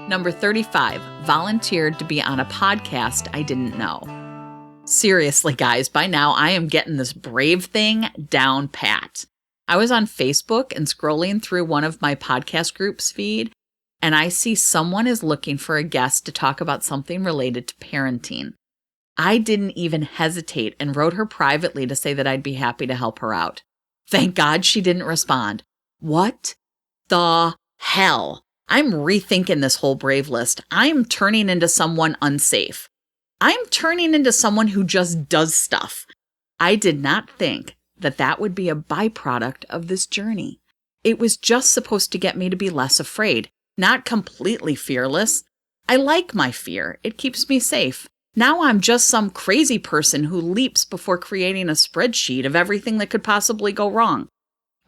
Number 35, volunteered to be on a podcast I didn't know. Seriously, guys, by now I am getting this brave thing down pat. I was on Facebook and scrolling through one of my podcast groups feed, and I see someone is looking for a guest to talk about something related to parenting. I didn't even hesitate and wrote her privately to say that I'd be happy to help her out. Thank God she didn't respond. What the hell? I'm rethinking this whole brave list. I'm turning into someone unsafe. I'm turning into someone who just does stuff. I did not think that that would be a byproduct of this journey. It was just supposed to get me to be less afraid, not completely fearless. I like my fear. It keeps me safe. Now I'm just some crazy person who leaps before creating a spreadsheet of everything that could possibly go wrong.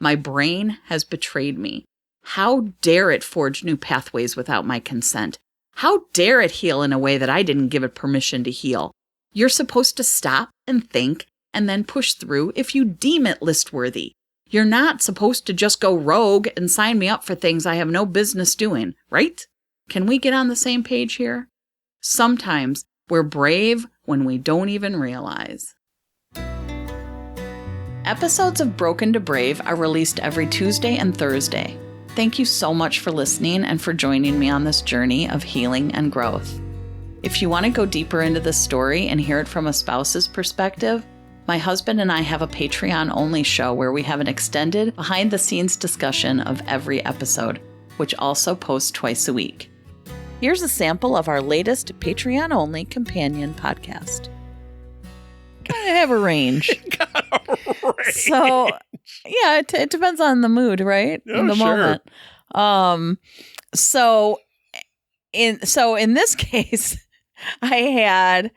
My brain has betrayed me. How dare it forge new pathways without my consent? How dare it heal in a way that I didn't give it permission to heal? You're supposed to stop and think and then push through if you deem it list-worthy. You're not supposed to just go rogue and sign me up for things I have no business doing, right? Can we get on the same page here? Sometimes we're brave when we don't even realize. Episodes of Broken to Brave are released every Tuesday and Thursday. Thank you so much for listening and for joining me on this journey of healing and growth. If you want to go deeper into this story and hear it from a spouse's perspective, my husband and I have a Patreon-only show where we have an extended, behind-the-scenes discussion of every episode, which also posts twice a week. Here's a sample of our latest Patreon-only companion podcast. Kind of have a range. So, yeah, it depends on the mood, right? Oh, in the sure. moment. So in this case, I had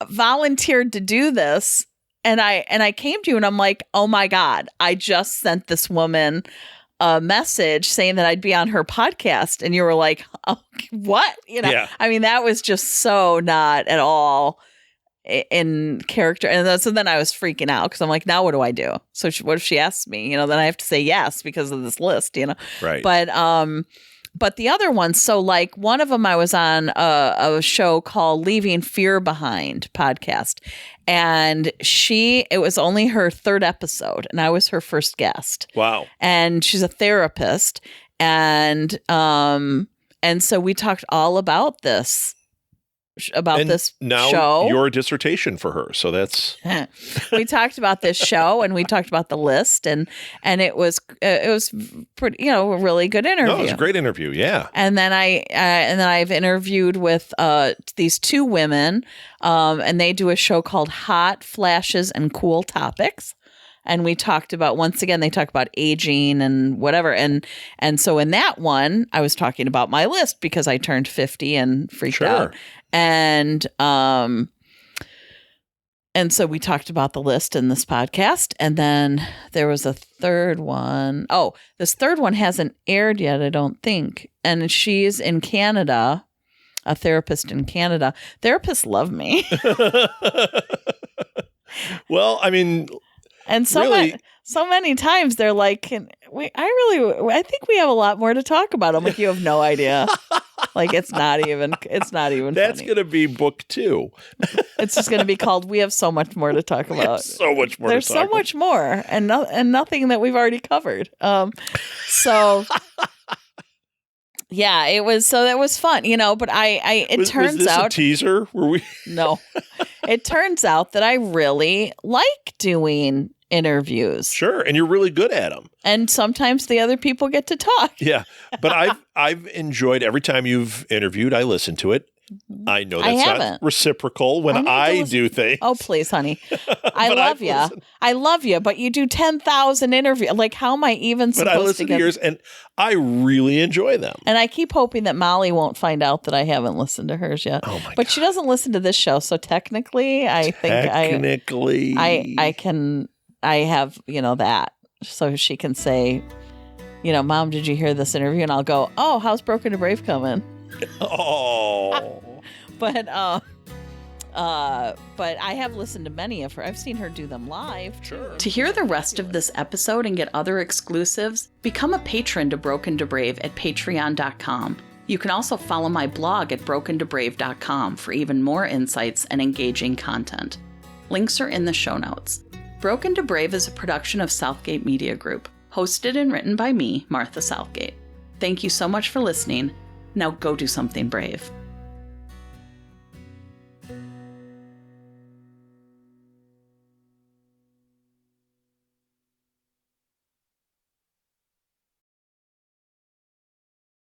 volunteered to do this, and I came to you and I'm like, oh my God, I just sent this woman a message saying that I'd be on her podcast, and you were like, oh, what? Yeah. I mean, that was just so not at all in character. And so then I was freaking out because I'm like, now what do I do? So what if she asks me, then I have to say yes because of this list, Right. But the other ones, so like one of them I was on a show called Leaving Fear Behind podcast. And it was only her third episode and I was her first guest. Wow. And she's a therapist. And so we talked all about this now show. Your dissertation for her. So that's we talked about this show and we talked about the list and it was pretty, a really good interview. No, it was a great interview. Yeah. And then I've interviewed with these two women and they do a show called Hot Flashes and Cool Topics. And we talked about, once again, they talk about aging and whatever. And so in that one, I was talking about my list because I turned 50 and freaked out. And so we talked about the list in this podcast. And then there was a third one. Oh, this third one hasn't aired yet, I don't think. And she's in Canada, a therapist in Canada. Therapists love me. Well, I mean... And so many times they're like, I think we have a lot more to talk about. I'm like, you have no idea. Like, it's not even That's funny. going to be book 2. It's just going to be called, We Have So Much More to Talk About. So much more There's to talk so about. much more and nothing that we've already covered. So yeah, that was fun, but it turns was this out a teaser? Were we? No, it turns out that I really like doing interviews. Sure. And you're really good at them. And sometimes the other people get to talk. Yeah. But I've enjoyed every time you've interviewed, I listen to it. I know that's not reciprocal when I do things. Oh, please, honey. I love you. I love you, but you do 10,000 interviews. Like, how am I even supposed to get... But I listen to yours, and I really enjoy them. And I keep hoping that Molly won't find out that I haven't listened to hers yet. Oh, my But God. she doesn't listen to this show, so technically, I have, that. So she can say, Mom, did you hear this interview? And I'll go, oh, how's Broken to Brave coming? Oh. But I have listened to many of her. I've seen her do them live. Sure. To hear the rest of this episode and get other exclusives, become a patron to Broken to Brave at patreon.com. You can also follow my blog at brokentobrave.com for even more insights and engaging content. Links are in the show notes. Broken to Brave is a production of Southgate Media Group, hosted and written by me, Martha Southgate. Thank you so much for listening. Now go do something brave.